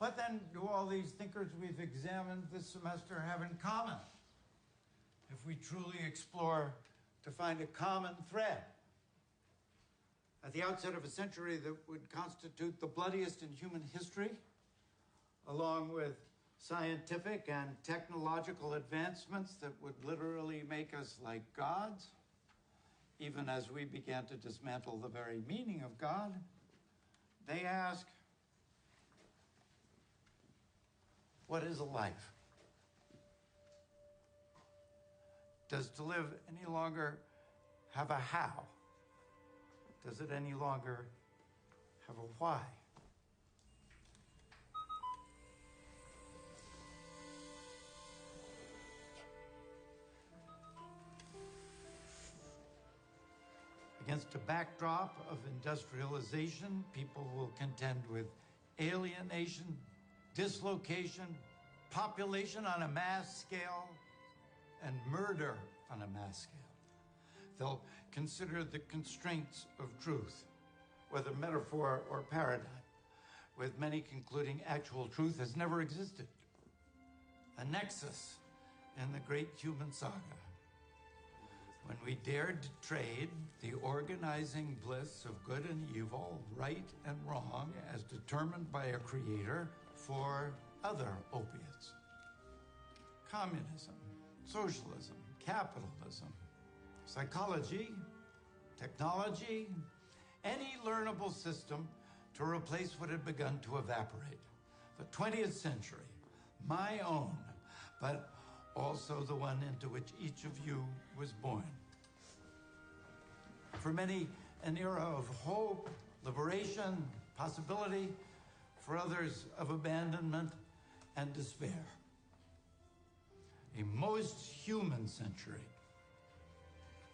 What then do all these thinkers we've examined this semester have in common? If we truly explore to find a common thread. At the outset of a century that would constitute the bloodiest in human history, along with scientific and technological advancements that would literally make us like gods, even as we began to dismantle the very meaning of God, they ask, what is a life? Does to live any longer have a how? Does it any longer have a why? Against a backdrop of industrialization, people will contend with alienation, dislocation, population on a mass scale, and murder on a mass scale. They'll consider the constraints of truth, whether metaphor or paradigm, with many concluding actual truth has never existed. A nexus in the great human saga. When we dared to trade the organizing bliss of good and evil, right and wrong, as determined by a creator, for other opiates. Communism, socialism, capitalism, psychology, technology, any learnable system to replace what had begun to evaporate. The 20th century, my own, but also the one into which each of you was born. For many, an era of hope, liberation, possibility. For others, of abandonment and despair. A most human century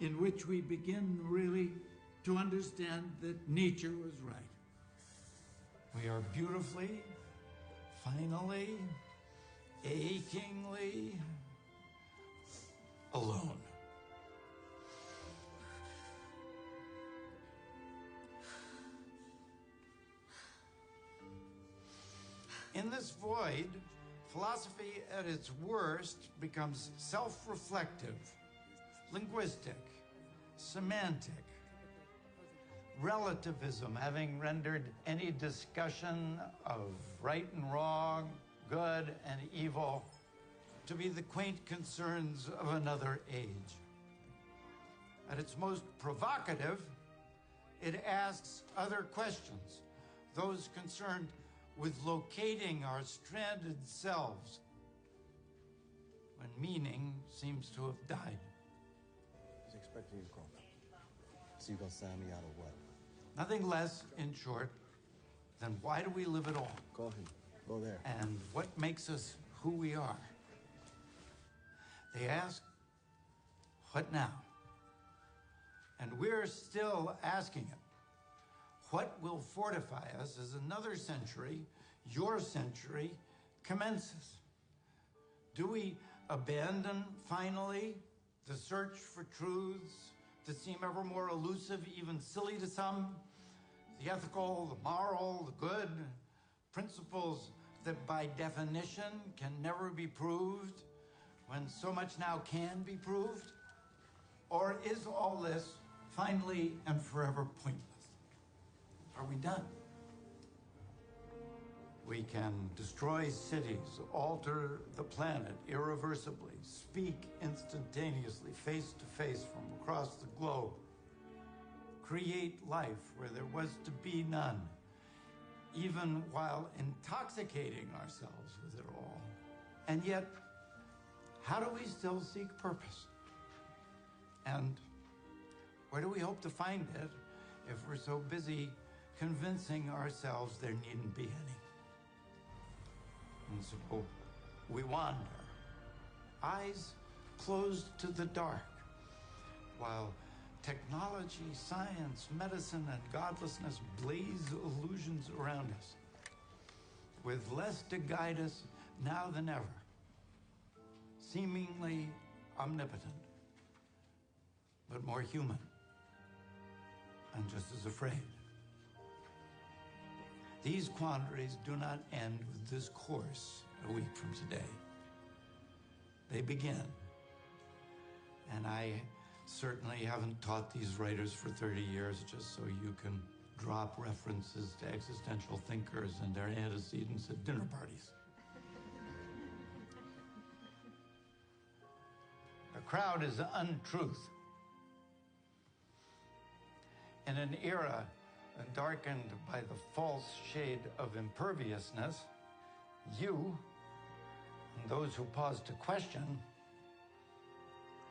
in which we begin really to understand that nature was right. We are beautifully, finally, achingly alone. In this void, philosophy at its worst becomes self-reflective, linguistic, semantic, relativism having rendered any discussion of right and wrong, good and evil, to be the quaint concerns of another age. At its most provocative, it asks other questions, those concerned with locating our stranded selves when meaning seems to have died. I was expecting you to call. So you gonna sign me out of what? Nothing less, in short, than why do we live at all? Call him. Go there. And what makes us who we are? They ask, what now? And we're still asking it. What will fortify us as another century, your century, commences? Do we abandon, finally, the search for truths that seem ever more elusive, even silly to some? The ethical, the moral, the good, principles that by definition can never be proved, when so much now can be proved? Or is all this finally and forever pointless? Are we done? We can destroy cities, alter the planet irreversibly, speak instantaneously, face to face from across the globe, create life where there was to be none, even while intoxicating ourselves with it all. And yet, how do we still seek purpose? And where do we hope to find it if we're so busy convincing ourselves there needn't be any? And so we wander, eyes closed to the dark, while technology, science, medicine, and godlessness blaze illusions around us, with less to guide us now than ever, seemingly omnipotent, but more human, and just as afraid. These quandaries do not end with this course a week from today. They begin. And I certainly haven't taught these writers for 30 years just so you can drop references to existential thinkers and their antecedents at dinner parties. The crowd is untruth. In an era darkened by the false shade of imperviousness, you, and those who pause to question,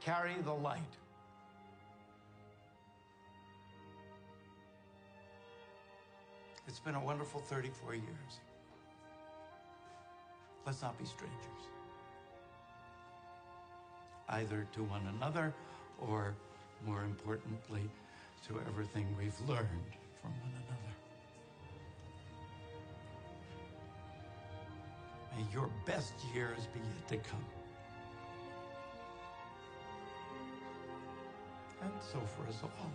carry the light. It's been a wonderful 34 years. Let's not be strangers, either to one another or, more importantly, to everything we've learned from one another. May your best years be yet to come. And so for us all.